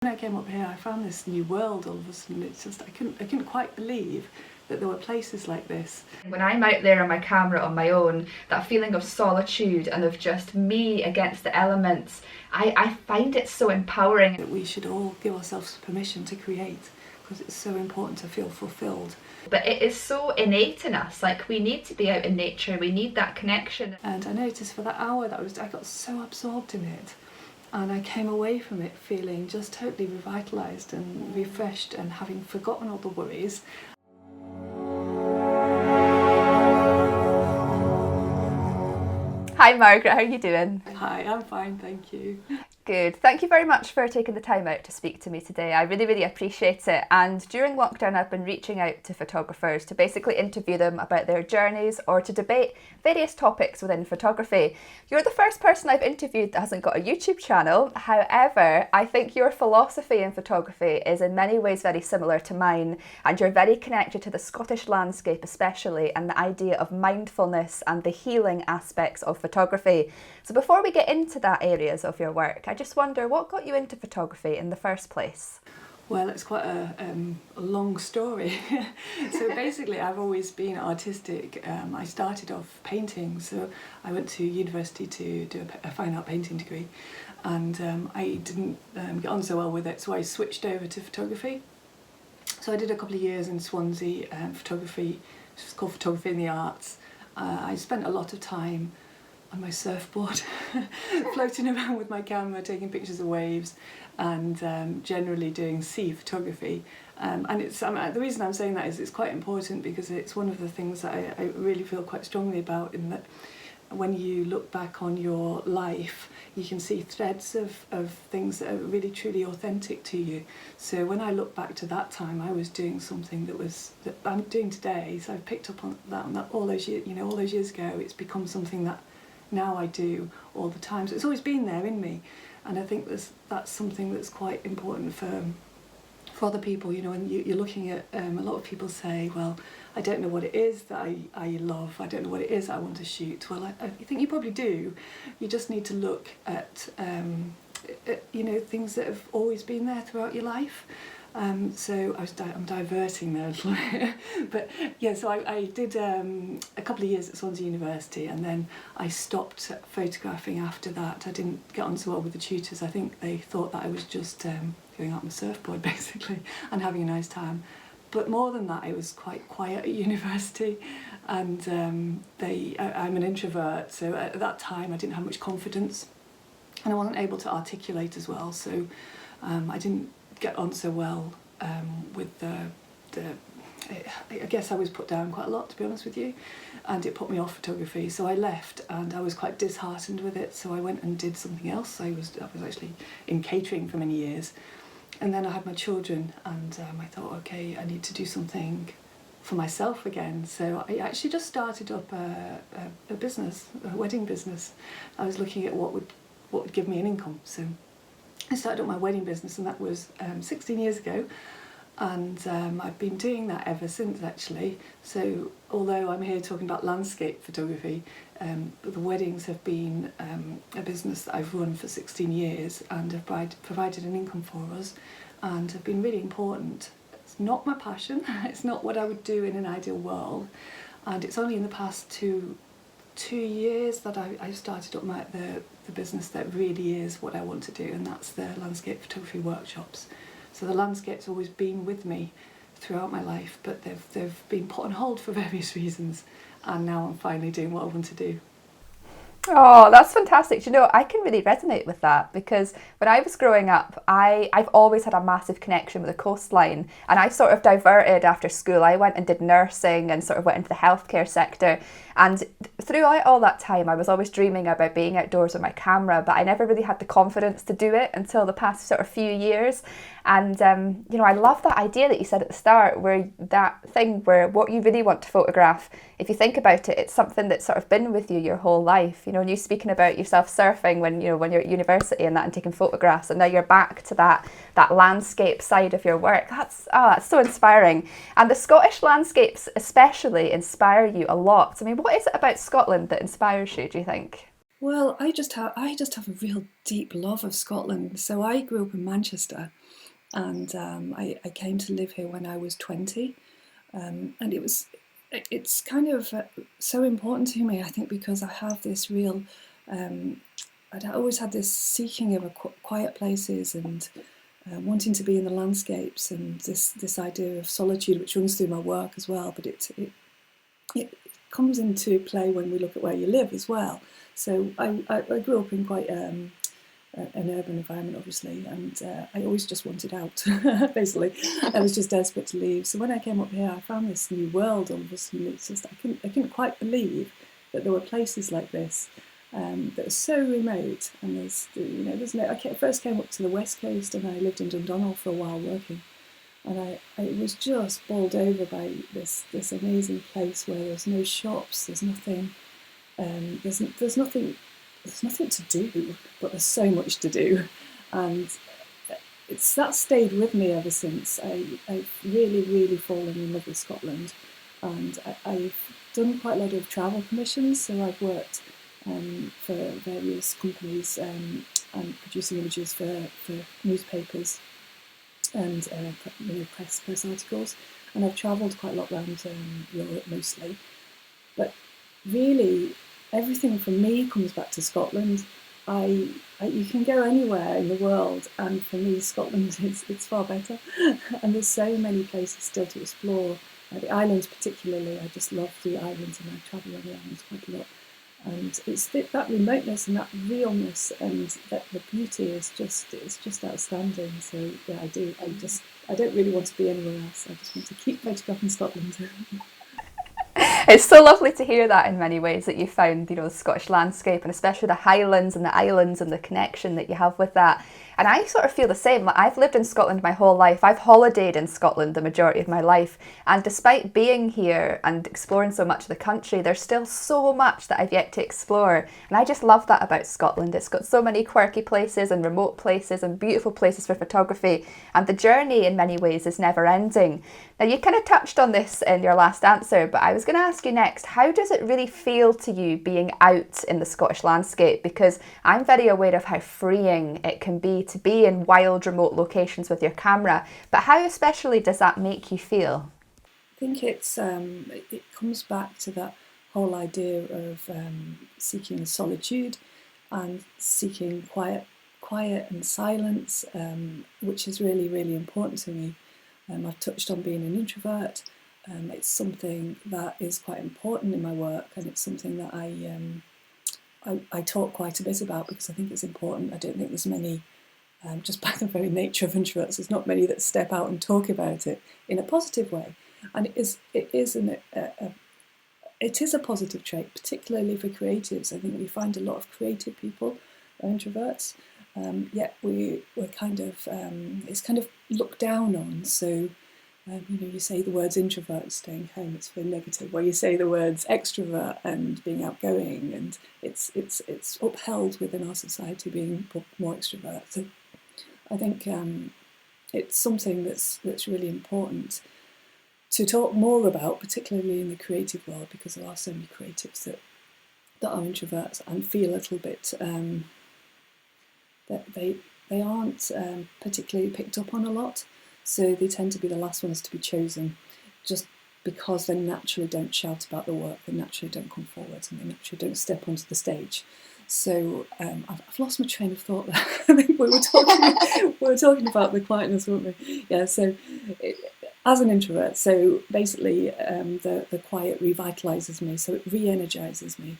When I came up here, I found this new world all of a sudden. It's just, I couldn't quite believe that there were places like this. When I'm out there on my camera on my own, that feeling of solitude and of just me against the elements, I find it so empowering. That we should all give ourselves permission to create, because it's so important to feel fulfilled. But it is so innate in us, like we need to be out in nature, we need that connection. And I noticed for that hour I got so absorbed in it, and I came away from it feeling just totally revitalised and refreshed and having forgotten all the worries. Hi Margaret, how are you doing? Hi, I'm fine, thank you. Good. Thank you very much for taking the time out to speak to me today. I really appreciate it. And during lockdown, I've been reaching out to photographers to basically interview them about their journeys or to debate various topics within photography. You're the first person I've interviewed that hasn't got a YouTube channel. However, I think your philosophy in photography is in many ways very similar to mine, and you're very connected to the Scottish landscape especially, and the idea of mindfulness and the healing aspects of photography. So before we get into that areas of your work, I just wonder, what got you into photography in the first place? Well, it's quite a long story. So basically, I've always been artistic. I started off painting, so I went to university to do a fine art painting degree, and I didn't get on so well with it, so I switched over to photography. So I did a couple of years in Swansea, photography, which was called Photography in the Arts. I spent a lot of time on my surfboard, floating around with my camera, taking pictures of waves, and generally doing sea photography. And it's the reason I'm saying that is it's quite important, because it's one of the things that I really feel quite strongly about, in that when you look back on your life, you can see threads of things that are really truly authentic to you. So when I look back to that time, I was doing something that I'm doing today. So I've picked up on that all those years, all those years ago. It's become something that now I do all the time. So it's always been there in me, and I think that's something that's quite important for other people. And you're looking at a lot of people say, well, I don't know what it is that I love, I don't know what it is I want to shoot. Well, I think you probably do. You just need to look at things that have always been there throughout your life. So I'm diverting there a little bit, but yeah, so I did a couple of years at Swansea University, and then I stopped photographing after that. I didn't get on so well with the tutors. I think they thought that I was just going out on the surfboard basically and having a nice time. But more than that, I was quite quiet at university, and I'm an introvert, so at that time I didn't have much confidence, and I wasn't able to articulate as well, so I didn't get on so well with I guess I was put down quite a lot, to be honest with you, and it put me off photography. So I left, and I was quite disheartened with it, so I went and did something else. I was actually in catering for many years, and then I had my children, and I thought, okay, I need to do something for myself again. So I actually just started up a business, a wedding business. I was looking at what would give me an income. So I started up my wedding business, and that was 16 years ago, and I've been doing that ever since, actually. So although I'm here talking about landscape photography, the weddings have been a business that I've run for 16 years and have provided an income for us, and have been really important. It's not my passion, it's not what I would do in an ideal world, and it's only in the past two years that I started up the business that really is what I want to do, and that's the landscape photography workshops. So the landscape's always been with me throughout my life, but they've been put on hold for various reasons, and now I'm finally doing what I want to do. Oh, that's fantastic. I can really resonate with that, because when I was growing up, I've always had a massive connection with the coastline, and I sort of diverted after school. I went and did nursing and sort of went into the healthcare sector, and throughout all that time I was always dreaming about being outdoors with my camera, but I never really had the confidence to do it until the past sort of few years. And I love that idea that you said at the start, where what you really want to photograph, if you think about it, it's something that's sort of been with you your whole life. And you speaking about yourself surfing when you're at university and that, and taking photographs, and now you're back to that landscape side of your work. That's so inspiring. And the Scottish landscapes especially inspire you a lot. I mean, what is it about Scotland that inspires you, do you think? Well, I just have a real deep love of Scotland. So I grew up in Manchester, and I came to live here when I was 20, and it's kind of so important to me, I think, because I have this real I'd always had this seeking of quiet places and wanting to be in the landscapes, and this idea of solitude, which runs through my work as well. But it comes into play when we look at where you live as well. So I grew up in quite an urban environment, obviously, and I always just wanted out. Basically, I was just desperate to leave. So when I came up here, I found this new world. All of a sudden, it's just I couldn't quite believe that there were places like this that are so remote. And there's no. I first came up to the west coast, and I lived in Dundonald for a while working, and I was just bowled over by this amazing place where there's no shops, there's nothing, there's nothing to do, but there's so much to do, and that stayed with me ever since. I've really fallen in love with Scotland, and I've done quite a lot of travel commissions. So I've worked for various companies and producing images for newspapers and press articles, and I've travelled quite a lot around Europe mostly. But really, everything for me comes back to Scotland. You can go anywhere in the world, and for me, Scotland it's far better. And there's so many places still to explore. The islands, particularly, I just love the islands, and I travel around the islands quite a lot. And it's that remoteness and that realness and that the beauty is just outstanding. So yeah, I do. I don't really want to be anywhere else. I just want to keep photographing Scotland. It's so lovely to hear that in many ways, that you found, the Scottish landscape, and especially the Highlands and the islands and the connection that you have with that. And I sort of feel the same. Like, I've lived in Scotland my whole life. I've holidayed in Scotland the majority of my life. And despite being here and exploring so much of the country, there's still so much that I've yet to explore. And I just love that about Scotland. It's got so many quirky places and remote places and beautiful places for photography. And the journey in many ways is never ending. Now, you kind of touched on this in your last answer, but I was going to ask you next, how does it really feel to you being out in the Scottish landscape? Because I'm very aware of how freeing it can be to be in wild, remote locations with your camera, but how especially does that make you feel? I think it comes back to that whole idea of seeking solitude and seeking quiet and silence, which is really important to me. I've touched on being an introvert. It's something that is quite important in my work, and it's something that I talk quite a bit about because I think it's important. I don't think there's many, just by the very nature of introverts, there's not many that step out and talk about it in a positive way. And it is a positive trait, particularly for creatives. I think we find a lot of creative people are introverts, yet we're kind of it's kind of looked down on. So you say the words introvert, staying home, it's very negative. Where you say the words extrovert and being outgoing, and it's upheld within our society being more extrovert. So I think it's something that's really important to talk more about, particularly in the creative world, because there are so many creatives that are introverts and feel a little bit that they aren't particularly picked up on a lot. So they tend to be the last ones to be chosen, just because they naturally don't shout about the work, they naturally don't come forward, and they naturally don't step onto the stage. So I've lost my train of thought there. I think we were talking about the quietness, weren't we? Yeah. So as an introvert, so basically the quiet revitalises me, so it re-energises me.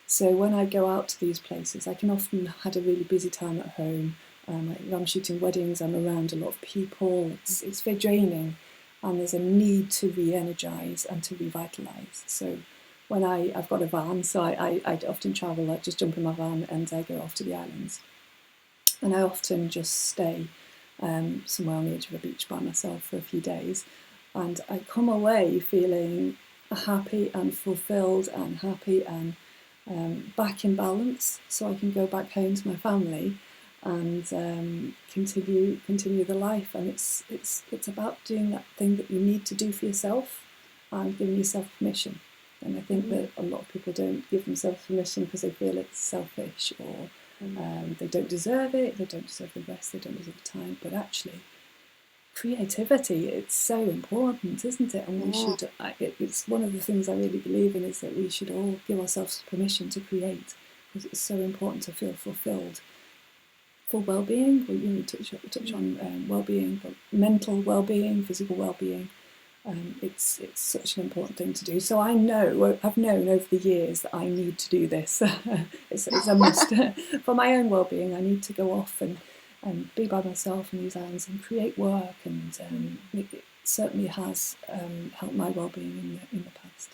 So when I go out to these places, I can often had a really busy time at home. I'm shooting weddings, I'm around a lot of people, it's very draining, and there's a need to re-energise and to revitalise. So when I've got a van, so I often travel, I just jump in my van and I go off to the islands. And I often just stay somewhere on the edge of a beach by myself for a few days, and I come away feeling happy and fulfilled and happy and back in balance, so I can go back home to my family and continue the life. And it's about doing that thing that you need to do for yourself and giving yourself permission. And I think that a lot of people don't give themselves permission because they feel it's selfish, or they don't deserve it, they don't deserve the rest, they don't deserve the time. But actually, creativity, it's so important, isn't it? And we should, it's one of the things I really believe in, is that we should all give ourselves permission to create, because it's so important to feel fulfilled. For well-being, we touch on well-being, but mental well-being, physical well-being, it's such an important thing to do. So I've known over the years that I need to do this. It's a must. For my own well-being, I need to go off and be by myself in these islands and create work, and it certainly has helped my well-being in the past.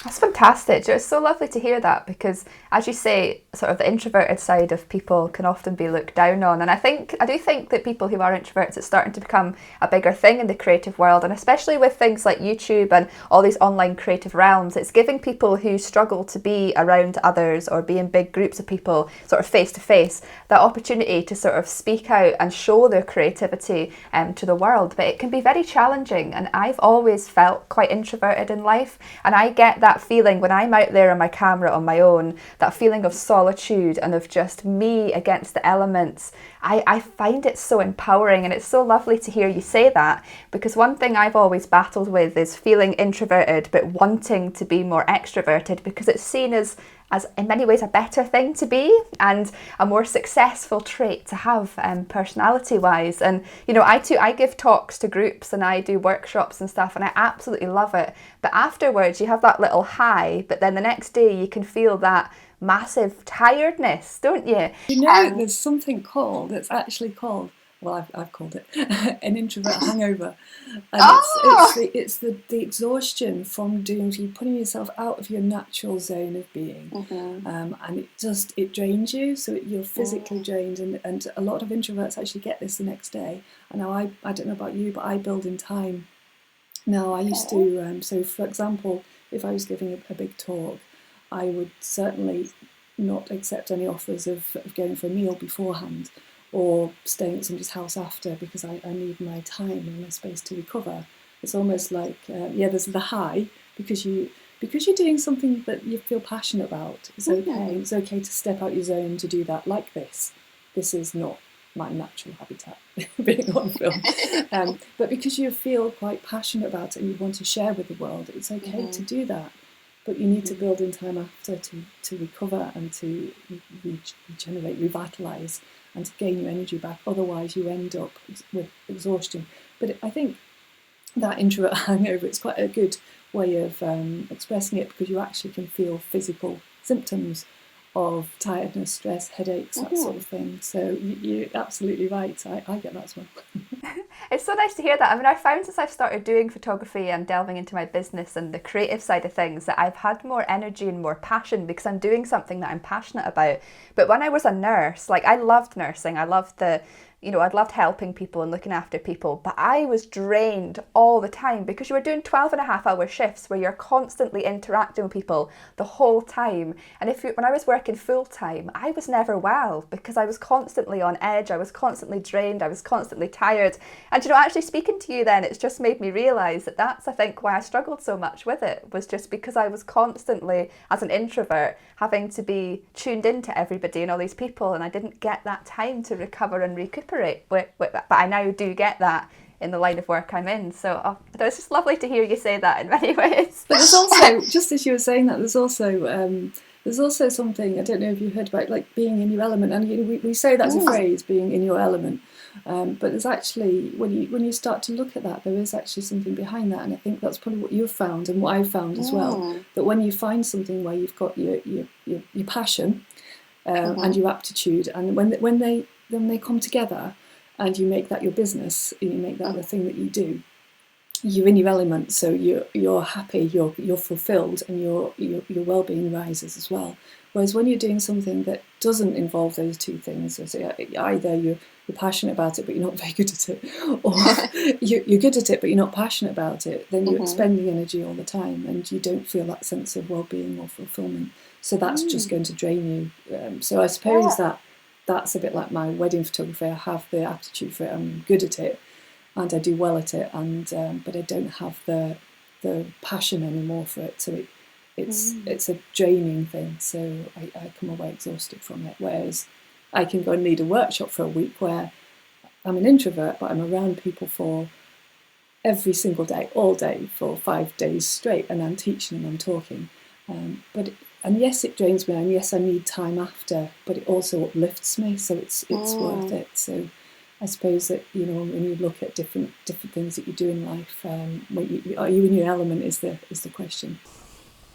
That's fantastic. It's so lovely to hear that, because, as you say, sort of the introverted side of people can often be looked down on. And I do think that people who are introverts, it's starting to become a bigger thing in the creative world, and especially with things like YouTube and all these online creative realms, it's giving people who struggle to be around others or be in big groups of people sort of face to face that opportunity to sort of speak out and show their creativity to the world. But it can be very challenging, and I've always felt quite introverted in life, and I get that feeling when I'm out there on my camera on my own, that feeling of solitude and of just me against the elements. I find it so empowering, and it's so lovely to hear you say that, because one thing I've always battled with is feeling introverted but wanting to be more extroverted, because it's seen as in many ways a better thing to be and a more successful trait to have personality wise. And I give talks to groups and I do workshops and stuff, and I absolutely love it, but afterwards you have that little high, but then the next day you can feel that massive tiredness, don't you? There's something that's actually called, well, I've called it an introvert hangover, and it's the exhaustion from putting yourself out of your natural zone of being, and it drains you, so you're physically drained, and a lot of introverts actually get this the next day. And now I don't know about you, but I build in time. Now I used to, so for example, if I was giving a big talk, I would certainly not accept any offers of going for a meal beforehand or staying at somebody's house after, because I need my time and my space to recover. It's almost like, there's the high, because you're doing something that you feel passionate about. It's okay. It's okay to step out your zone to do that, like this. This is not my natural habitat, being on film. But because you feel quite passionate about it and you want to share with the world, it's okay to do that. But you need to build in time after to recover and to regenerate, revitalise, and to gain your energy back. Otherwise, you end up with exhaustion. But I think that introvert hangover, it's quite a good way of expressing it, because you actually can feel physical symptoms of tiredness, stress, headaches, that sort of thing. So you're absolutely right. I get that as well. It's so nice to hear that. I mean, I found since I've started doing photography and delving into my business and the creative side of things, that I've had more energy and more passion because I'm doing something that I'm passionate about. But when I was a nurse, like, I loved nursing. I loved I'd loved helping people and looking after people, but I was drained all the time, because you were doing 12.5-hour shifts where you're constantly interacting with people the whole time. And when I was working full time, I was never well, because I was constantly on edge, I was constantly drained, I was constantly tired. And actually speaking to you then, it's just made me realise that that's, I think, why I struggled so much with it, was just because I was constantly, as an introvert, having to be tuned into everybody and all these people, and I didn't get that time to recover and recuperate. But I now do get that in the line of work I'm in. So it's just lovely to hear you say that in many ways. But there's also, just as you were saying that, there's also something, I don't know if you heard about, like, being in your element. And we say that's a phrase, being in your element. But there's actually, when you start to look at that, there is actually something behind that. And I think that's probably what you've found and what I've found as well. That when you find something where you've got your passion and your aptitude, and when they come together and you make that your business, you make that the thing that you do, you're in your element, so you're happy, you're fulfilled, and your well-being rises as well. Whereas when you're doing something that doesn't involve those two things, so either you're passionate about it but you're not very good at it, or you're good at it but you're not passionate about it, then you're expending energy all the time and you don't feel that sense of well-being or fulfillment. So that's just going to drain you. So I suppose that's a bit like my wedding photography. I have the aptitude for it, I'm good at it, and I do well at it, and but I don't have the passion anymore for it. So it's a draining thing. So I come away exhausted from it. Whereas I can go and lead a workshop for a week where I'm an introvert, but I'm around people for every single day, all day, for 5 days straight, and I'm teaching and I'm talking. And yes, it drains me, and yes, I need time after, but it also uplifts me, so it's worth it. So I suppose that, you know, when you look at different things that you do in life, are you in your element is the question.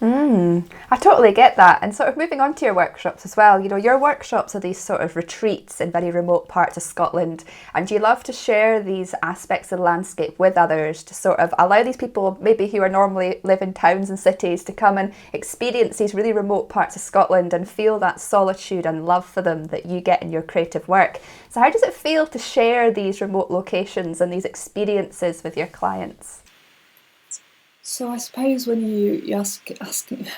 I totally get that. And sort of moving on to your workshops as well, you know, your workshops are these sort of retreats in very remote parts of Scotland, and you love to share these aspects of the landscape with others to sort of allow these people, maybe who are normally live in towns and cities, to come and experience these really remote parts of Scotland and feel that solitude and love for them that you get in your creative work. So how does it feel to share these remote locations and these experiences with your clients? So I suppose when you're asking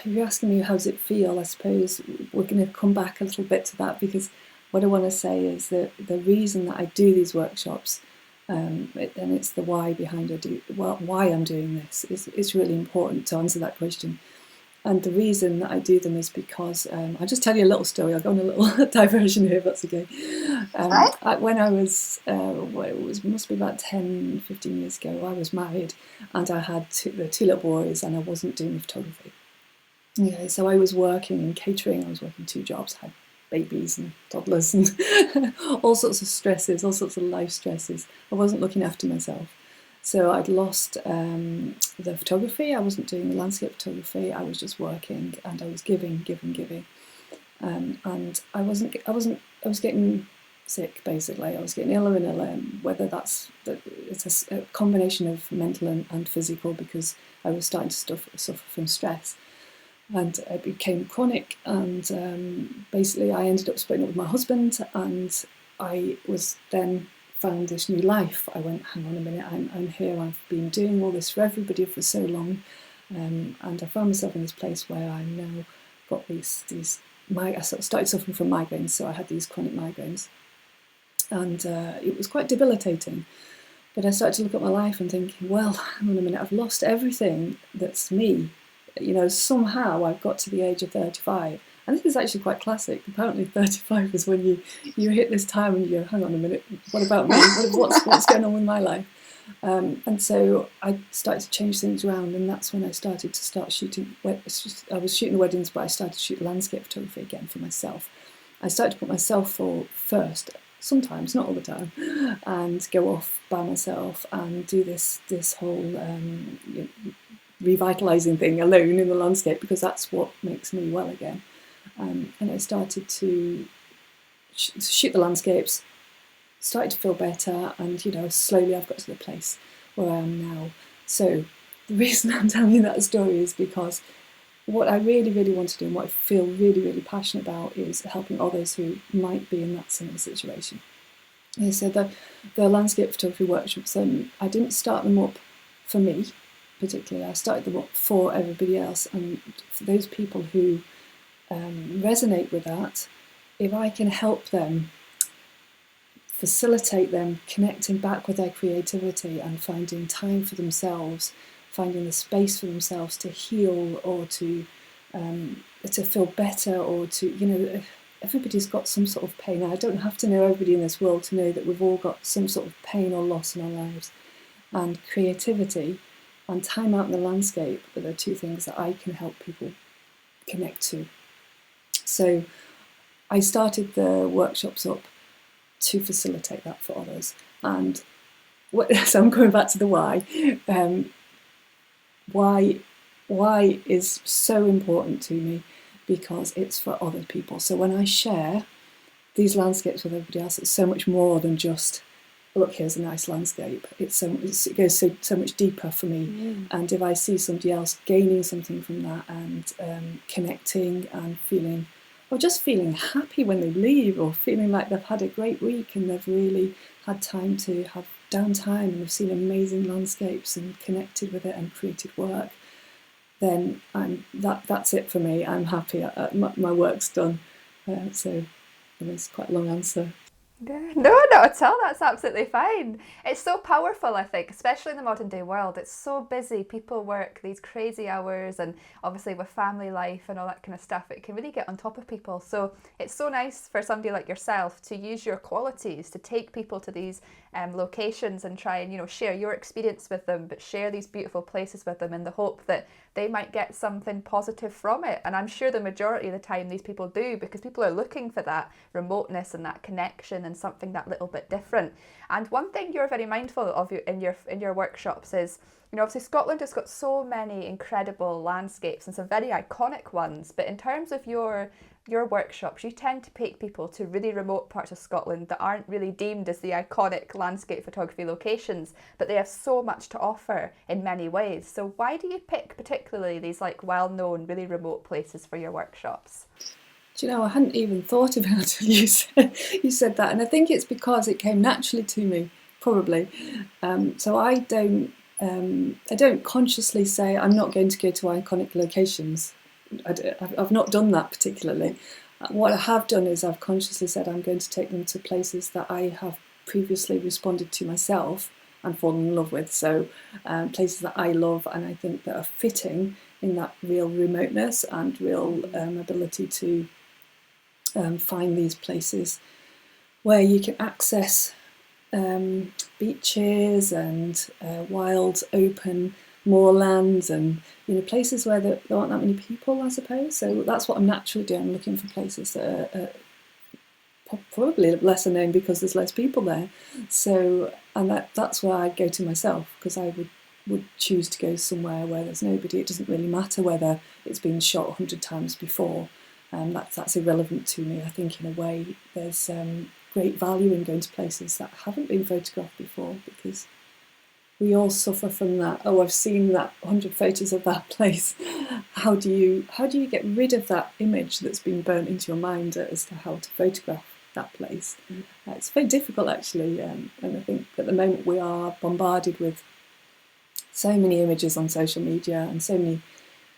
me how does it feel, I suppose we're going to come back a little bit to that, because what I want to say is that the reason that I do these workshops, and it's the why behind why I'm doing this, is it's really important to answer that question. And the reason that I do them is because I'll just tell you a little story. I'll go on a little diversion here, if that's okay. When I was, must be about 10, 15 years ago, I was married, and I had the two little boys, and I wasn't doing the photography. Okay, so I was working in catering. I was working 2 jobs, had babies and toddlers and all sorts of stresses, all sorts of life stresses. I wasn't looking after myself. So I'd lost the photography. I wasn't doing the landscape photography. I was just working, and I was giving, and I was getting sick, basically. I was getting iller and iller. Whether it's a combination of mental and physical, because I was starting to suffer from stress, and it became chronic. And basically, I ended up splitting up with my husband, and I was then found this new life. I went, hang on a minute, I'm here, I've been doing all this for everybody for so long, and I found myself in this place where I now got I sort of started suffering from migraines, so I had these chronic migraines, and it was quite debilitating. But I started to look at my life and thinking, well, hang on a minute, I've lost everything that's me. You know, somehow I've got to the age of 35. And this is actually quite classic. Apparently 35 is when you hit this time and you go, hang on a minute, what about me? What's going on with my life? And so I started to change things around, and that's when I started to start shooting. I was shooting the weddings, but I started to shoot landscape photography again for myself. I started to put myself first, sometimes, not all the time, and go off by myself and do this whole revitalising thing alone in the landscape, because that's what makes me well again. And I started to shoot the landscapes, started to feel better, and, you know, slowly I've got to the place where I am now. So the reason I'm telling you that story is because what I really, really want to do, and what I feel really, really passionate about, is helping others who might be in that similar situation. And so the landscape photography workshops, I didn't start them up for me particularly. I started them up for everybody else, and for those people who resonate with that, if I can help them, facilitate them connecting back with their creativity and finding time for themselves, finding the space for themselves to heal, or to feel better, or to, you know, everybody's got some sort of pain. I don't have to know everybody in this world to know that we've all got some sort of pain or loss in our lives. And creativity and time out in the landscape are the two things that I can help people connect to. So I started the workshops up to facilitate that for others. And so I'm going back to the why. Why is so important to me, because it's for other people. So when I share these landscapes with everybody else, it's so much more than just, look, here's a nice landscape. It goes so much deeper for me. Mm. And if I see somebody else gaining something from that, and connecting and feeling, or just feeling happy when they leave, or feeling like they've had a great week and they've really had time to have downtime, and they've seen amazing landscapes and connected with it and created work, then that's it for me. I'm happy. My work's done. So it's quite a long answer. Yeah, no, not at all. That's absolutely fine. It's so powerful, I think, especially in the modern day world. It's so busy. People work these crazy hours, and obviously with family life and all that kind of stuff, it can really get on top of people. So it's so nice for somebody like yourself to use your qualities to take people to these locations and try and, share your experience with them, but share these beautiful places with them in the hope that they might get something positive from it. And I'm sure the majority of the time these people do, because people are looking for that remoteness and that connection and something that little bit different. And one thing you're very mindful of in your workshops is, obviously Scotland has got so many incredible landscapes and some very iconic ones, but in terms of your workshops, you tend to take people to really remote parts of Scotland that aren't really deemed as the iconic landscape photography locations, but they have so much to offer in many ways. So why do you pick particularly these like well-known, really remote places for your workshops? Do you know, I hadn't even thought about it until you said that, and I think it's because it came naturally to me, probably. So I don't consciously say I'm not going to go to iconic locations. I've not done that particularly. What I have done is I've consciously said I'm going to take them to places that I have previously responded to myself and fallen in love with. So places that I love and I think that are fitting in that real remoteness and real ability to find these places where you can access beaches and wild open moorlands and places where there aren't that many people, I suppose. So that's what I'm naturally doing. I'm looking for places that are probably lesser known because there's less people there. So that's where I go to myself, because I would choose to go somewhere where there's nobody. It doesn't really matter whether it's been shot 100 times before. That's irrelevant to me. I think in a way there's great value in going to places that haven't been photographed before, because we all suffer from that. Oh, I've seen that 100 photos of that place. How do you get rid of that image that's been burnt into your mind as to how to photograph that place? It's very difficult actually, and I think at the moment we are bombarded with so many images on social media and so many.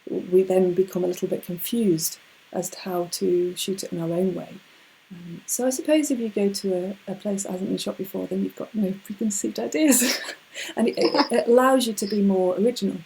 We then become a little bit confused as to how to shoot it in our own way. So I suppose if you go to a place that hasn't been shot before, then you've got no preconceived ideas. And it allows you to be more original.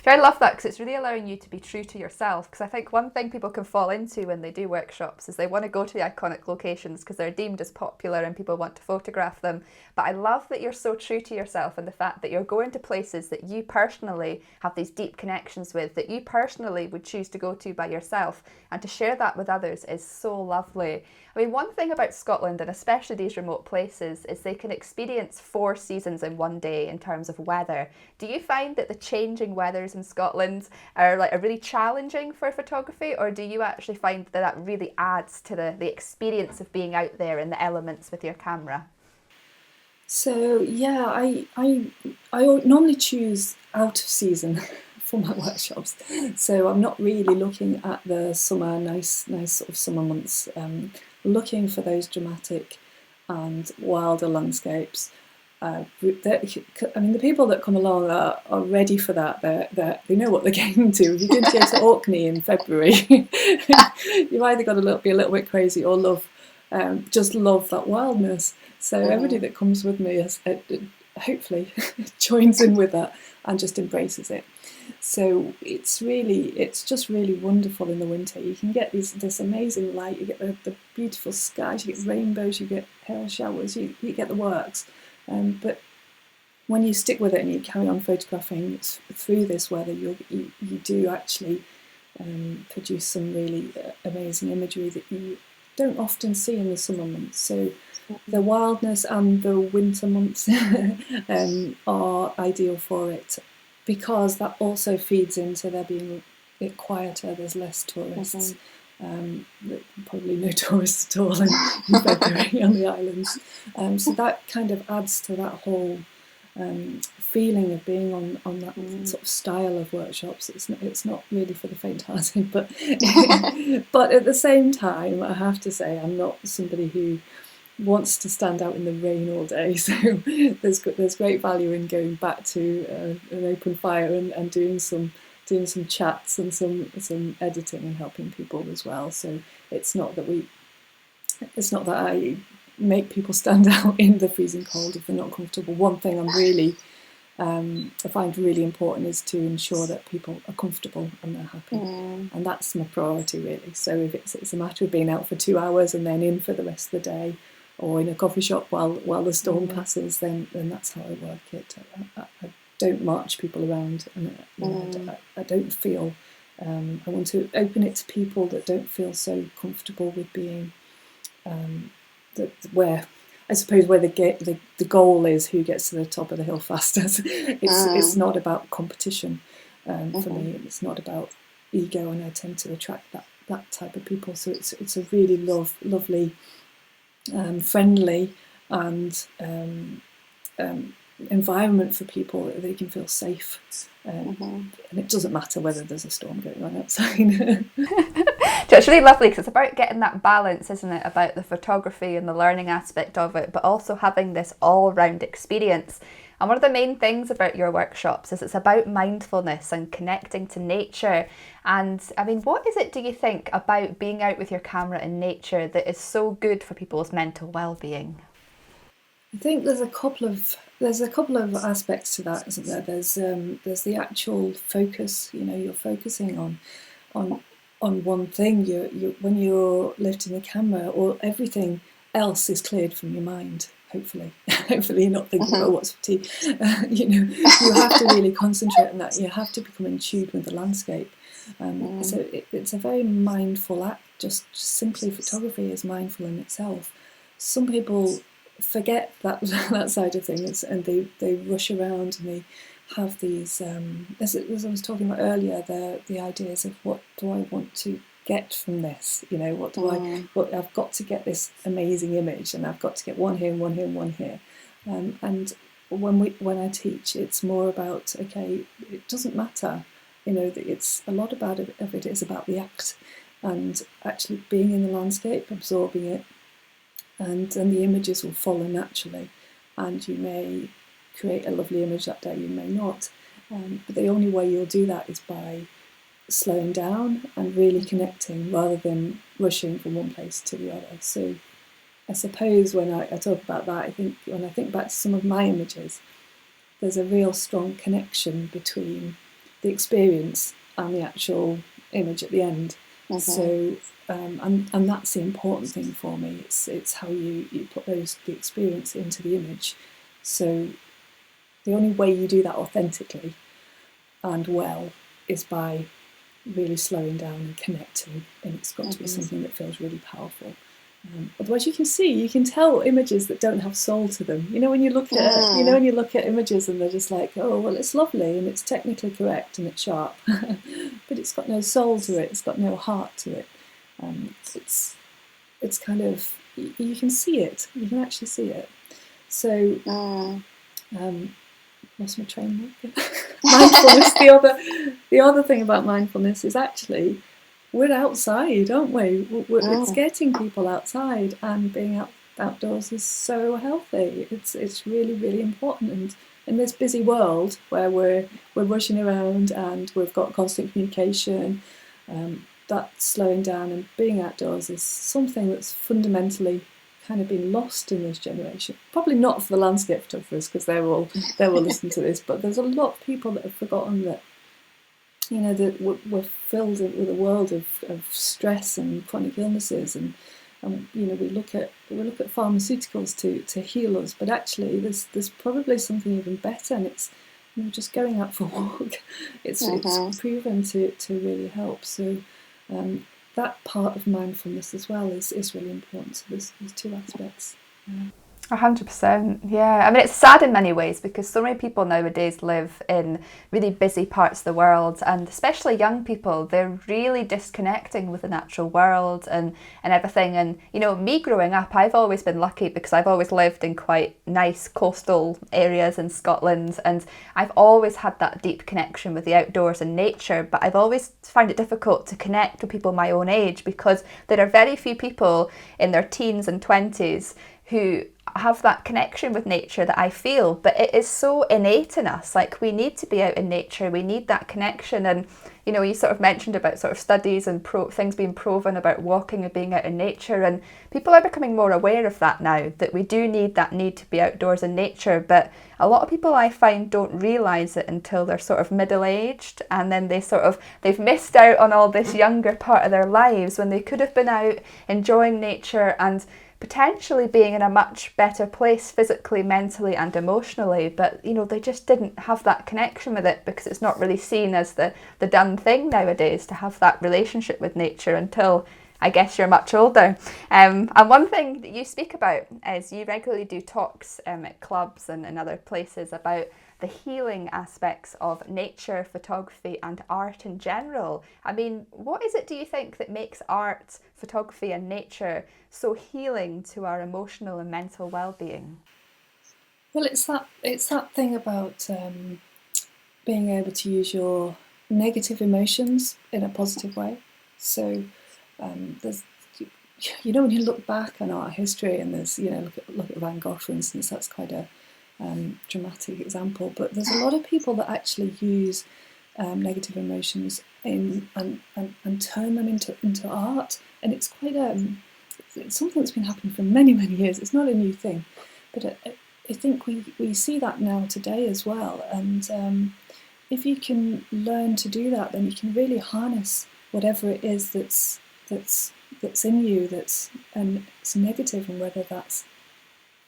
I love that because it's really allowing you to be true to yourself. Because I think one thing people can fall into when they do workshops is they want to go to the iconic locations because they're deemed as popular and people want to photograph them. But I love that you're so true to yourself and the fact that you're going to places that you personally have these deep connections with, that you personally would choose to go to by yourself. And to share that with others is so lovely. I mean, one thing about Scotland, and especially these remote places, is they can experience 4 seasons in one day in terms of weather. Do you find that the changing weathers in Scotland are really challenging for photography, or do you actually find that that really adds to the experience of being out there in the elements with your camera? So yeah, I normally choose out of season for my workshops. So I'm not really looking at the summer, nice sort of summer months. Looking for those dramatic and wilder landscapes. I mean, the people that come along are ready for that. They know what they're getting to. If you're going to go to Orkney in February, you've either got to be a little bit crazy or just love that wildness. So everybody that comes with me hopefully joins in with that and just embraces it. So it's just really wonderful in the winter. You can get this amazing light, you get the beautiful skies, you get rainbows, you get hail showers, you get the works. But when you stick with it and you carry on photographing through this weather, you do actually produce some really amazing imagery that you don't often see in the summer months. So the wildness and the winter months are ideal for it, because that also feeds into there being a bit quieter. There's less tourists. Probably no tourists at all in February on the islands. So that kind of adds to that whole feeling of being on that sort of style of workshops. It's not really for the faint-hearted, but but at the same time, I have to say I'm not somebody who wants to stand out in the rain all day. So there's great value in going back to an open fire and doing some chats and some editing and helping people as well. So it's not that it's not that I make people stand out in the freezing cold if they're not comfortable. One thing I find really important is to ensure that people are comfortable and they're happy, and that's my priority really. So if it's a matter of being out for 2 hours and then in for the rest of the day, or in a coffee shop while the storm passes, then that's how I work it. I don't march people around, and I don't feel. I want to open it to people that don't feel so comfortable with being where the goal is who gets to the top of the hill fastest. It's not about competition for me. It's not about ego, and I tend to attract that type of people. So it's a really lovely, friendly, and environment for people that they can feel safe. And it doesn't matter whether there's a storm going on outside. So it's really lovely because it's about getting that balance, isn't it, about the photography and the learning aspect of it, but also having this all-round experience. And one of the main things about your workshops is it's about mindfulness and connecting to nature. And I mean, what is it, do you think, about being out with your camera in nature that is so good for people's mental well-being? I think there's a couple of aspects to that, isn't there? There's the actual focus. You're focusing on one thing. You when you're lifting the camera, or everything else is cleared from your mind. Hopefully you're not thinking about what's for tea. You have to really concentrate on that. You have to become in tune with the landscape. So it's a very mindful act. Just simply photography is mindful in itself. Some people forget that side of things, and they rush around, and they have these as I was talking about earlier, the ideas of what do I want to get from this, what I've got to get this amazing image, and I've got to get one here and one here and one here, and when I teach, it's more about, okay, it doesn't matter, it's a lot about it is about the act, and actually being in the landscape, absorbing it, and the images will follow naturally, and you may create a lovely image that day, you may not, but the only way you'll do that is by slowing down and really connecting, rather than rushing from one place to the other. So I suppose when I talk about that, when I think back to some of my images, there's a real strong connection between the experience and the actual image at the end. So and that's the important thing for me. It's how you put the experience into the image. So the only way you do that authentically and well is by really slowing down and connecting, and it's got to be something that feels really powerful. Otherwise, you can tell images that don't have soul to them. When you look at images and they're just like, oh well, it's lovely and it's technically correct and it's sharp, but it's got no soul to it. It's got no heart to it. It's kind of, you can see it. You can actually see it. So lost my train of thought. Mindfulness. The other thing about mindfulness is actually we're outside, aren't we? It's getting people outside, and being outdoors is so healthy. It's really, really important. And in this busy world where we're rushing around and we've got constant communication, that slowing down and being outdoors is something that's fundamentally kind of been lost in this generation. Probably not for the landscape photographers, because they will listen to this, but there's a lot of people that have forgotten that that we're filled with a world of stress and chronic illnesses, and we look at pharmaceuticals to heal us, but actually there's probably something even better, and it's just going out for a walk. It's proven to really help. So that part of mindfulness as well is really important. So there's two aspects. 100%, yeah. I mean, it's sad in many ways because so many people nowadays live in really busy parts of the world, and especially young people, they're really disconnecting with the natural world and everything. And me growing up, I've always been lucky because I've always lived in quite nice coastal areas in Scotland, and I've always had that deep connection with the outdoors and nature, but I've always found it difficult to connect with people my own age because there are very few people in their teens and 20s who have that connection with nature that I feel, but it is so innate in us. Like, we need to be out in nature, we need that connection. And you know, you sort of mentioned about sort of studies and things being proven about walking and being out in nature, and people are becoming more aware of that now, that we do need that need to be outdoors in nature. But a lot of people, I find, don't realise it until they're sort of middle-aged, and then they've missed out on all this younger part of their lives when they could have been out enjoying nature and potentially being in a much better place physically, mentally and emotionally, but you know, they just didn't have that connection with it because it's not really seen as the done thing nowadays to have that relationship with nature until I guess you're much older. And one thing that you speak about is you regularly do talks at clubs and in other places about the healing aspects of nature, photography and art in general. I mean, what is it, do you think, that makes art, photography and nature so healing to our emotional and mental well-being? Well, it's that thing about being able to use your negative emotions in a positive way. So there's, you know, when you look back on art history, and there's, you know, look at Van Gogh, for instance. That's quite a dramatic example, but there's a lot of people that actually use negative emotions and turn them into art, and it's quite it's something that's been happening for many years. It's not a new thing, but I think we see that now today as well. And if you can learn to do that, then you can really harness whatever it is that's in you and it's negative, and whether that's,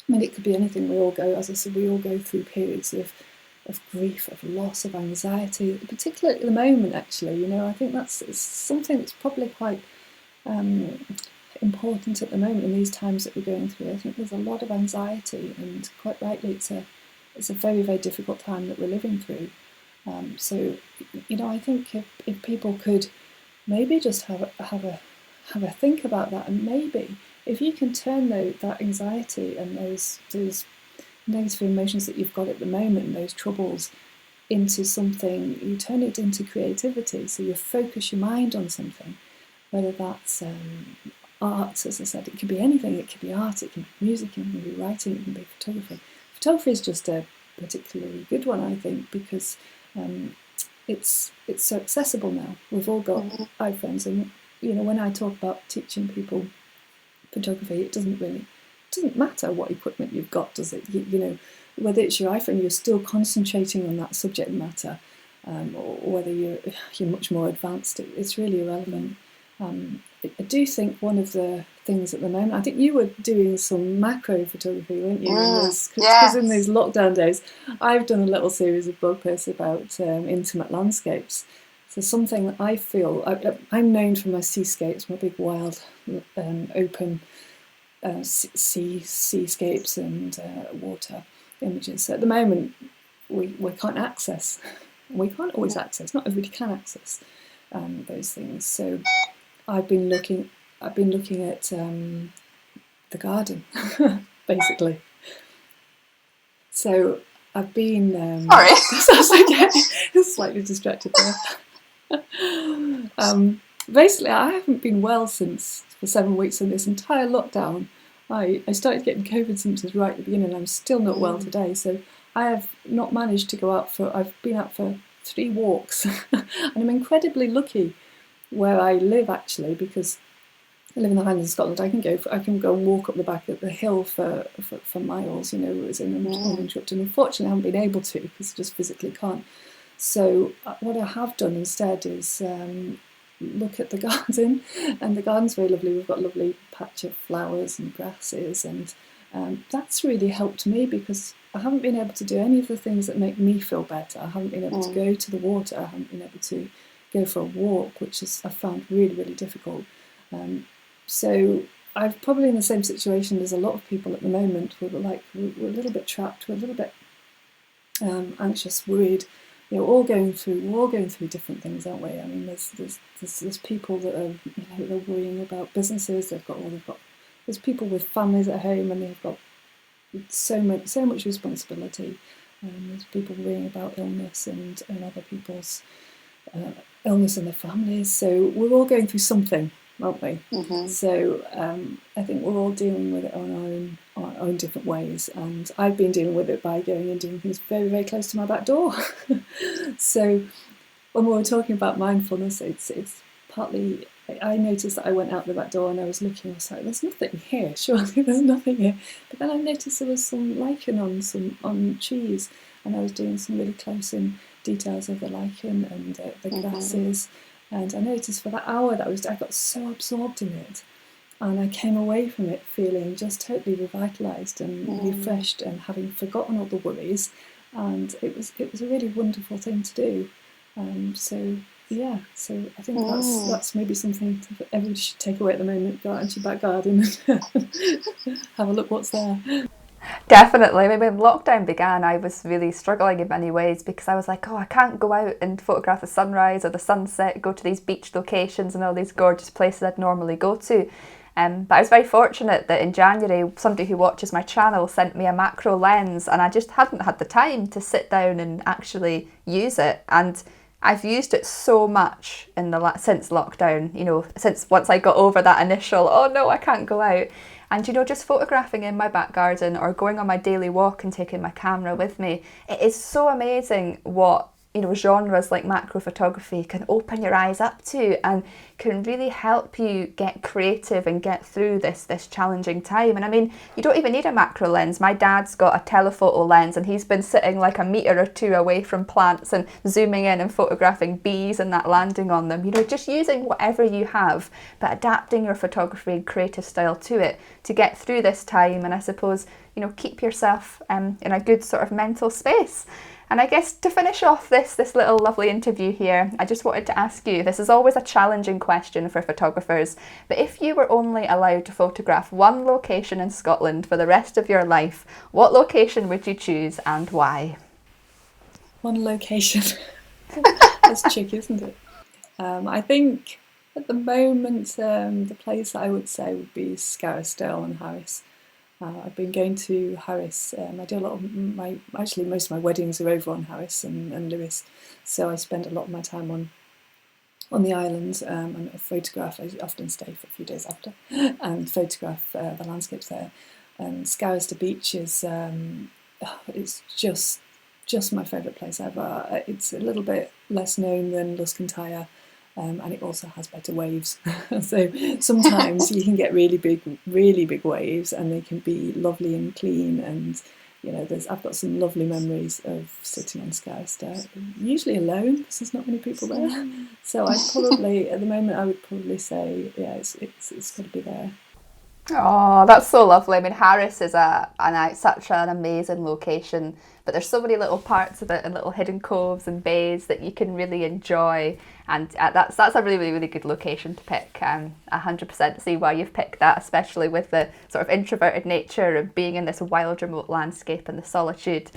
I mean, it could be anything. We all go, as I said, we all go through periods of grief, of loss, of anxiety, particularly at the moment, actually. You know, I think it's something that's probably quite important at the moment in these times that we're going through. I think there's a lot of anxiety, and quite rightly, it's a very difficult time that we're living through. So, you know, I think if people could maybe just have a think about that, and maybe if you can turn that anxiety and those negative emotions that you've got at the moment, those troubles, into something, you turn it into creativity. So you focus your mind on something, whether that's art, as I said, it could be anything. It could be art, it can be music, it can be writing, it can be photography. Photography is just a particularly good one, I think, because it's so accessible now. We've all got iPhones, and you know, when I talk about teaching people photography, it doesn't matter what equipment you've got, does it? You know, whether it's your iPhone, you're still concentrating on that subject matter, or whether you're much more advanced, it's really irrelevant. I do think one of the things at the moment, I think you were doing some macro photography, weren't you? Because in these lockdown days, I've done a little series of blog posts about intimate landscapes. So something that I feel, I'm known for my seascapes, my big wild open seascapes and water images. So at the moment, we can't access, we can't always access, not everybody can access those things. So I've been looking at the garden, basically. So I've been Sorry. That's okay. Slightly distracted there. Basically, I haven't been well for 7 weeks in this entire lockdown. I started getting COVID symptoms right at the beginning, and I'm still not well today. So I have not managed to go out I've been out for 3 walks, and I'm incredibly lucky where I live, actually, because I live in the Highlands of Scotland. I can go and walk up the back of the hill for miles. You know, it's uninterrupted. Unfortunately, I haven't been able to because I just physically can't. So what I have done instead is look at the garden, and the garden's very lovely. We've got a lovely patch of flowers and grasses, and that's really helped me because I haven't been able to do any of the things that make me feel better. I haven't been able to go to the water. I haven't been able to go for a walk, which I found really difficult. So I'm probably in the same situation as a lot of people at the moment. We're a little bit trapped. We're a little bit anxious, worried. We're all going through different things, aren't we? I mean, there's people that are, you know, they're worrying about businesses. There's people with families at home, and they've got so much responsibility. There's people worrying about illness and other people's illness in their families. So we're all going through something, aren't we? So I think we're all dealing with it on in different ways. And I've been dealing with it by going and doing things very, very close to my back door. So when we were talking about mindfulness, it's partly, I noticed that I went out the back door and I was looking, I was like, there's nothing here, surely there's nothing here. But then I noticed there was some lichen on trees, and I was doing some really close in details of the lichen and the grasses. And I noticed for that hour that I got so absorbed in it, and I came away from it feeling just totally revitalised and refreshed, and having forgotten all the worries. And it was a really wonderful thing to do. So I think that's maybe something that everybody should take away at the moment. Go out into your back garden and have a look what's there. Definitely. I mean, when lockdown began, I was really struggling in many ways, because I was like, I can't go out and photograph the sunrise or the sunset, go to these beach locations and all these gorgeous places I'd normally go to. But I was very fortunate that in January, somebody who watches my channel sent me a macro lens, and I just hadn't had the time to sit down and actually use it. And I've used it so much since lockdown, since once I got over that initial, oh no, I can't go out. And, just photographing in my back garden or going on my daily walk and taking my camera with me, it is so amazing what, genres like macro photography can open your eyes up to, and can really help you get creative and get through this challenging time. And I mean, you don't even need a macro lens. My dad's got a telephoto lens, and he's been sitting like a metre or two away from plants and zooming in and photographing bees and that landing on them. Just using whatever you have, but adapting your photography and creative style to it to get through this time, and I suppose, keep yourself in a good sort of mental space. And I guess to finish off this little lovely interview here, I just wanted to ask you, this is always a challenging question for photographers, but if you were only allowed to photograph one location in Scotland for the rest of your life, what location would you choose and why? One location. That's tricky, isn't it? I think at the moment the place I would say would be Scarisdale and Harris. I've been going to Harris. I do a lot of most of my weddings are over on Harris and Lewis, so I spend a lot of my time on the island, and I photograph. I often stay for a few days after and photograph the landscapes there. And Scarisdale Beach is it's just my favourite place ever. It's a little bit less known than Luscantire. And it also has better waves. So sometimes you can get really big waves, and they can be lovely and clean. And I've got some lovely memories of sitting on Scarisdale, usually alone because there's not many people there. So at the moment, I would probably say, it's got to be there. Oh, that's so lovely. I mean, Harris is such an amazing location, but there's so many little parts of it and little hidden coves and bays that you can really enjoy. And that's a really, really, really good location to pick. 100% see why you've picked that, especially with the sort of introverted nature of being in this wild, remote landscape and the solitude.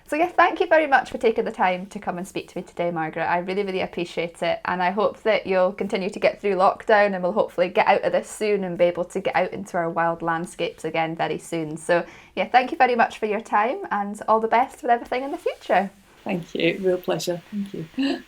So yeah, thank you very much for taking the time to come and speak to me today, Margaret. I really, really appreciate it. And I hope that you'll continue to get through lockdown, and we'll hopefully get out of this soon and be able to get out into our wild landscapes again very soon. So yeah, thank you very much for your time, and all the best with everything in the future. Thank you. Real pleasure. Thank you.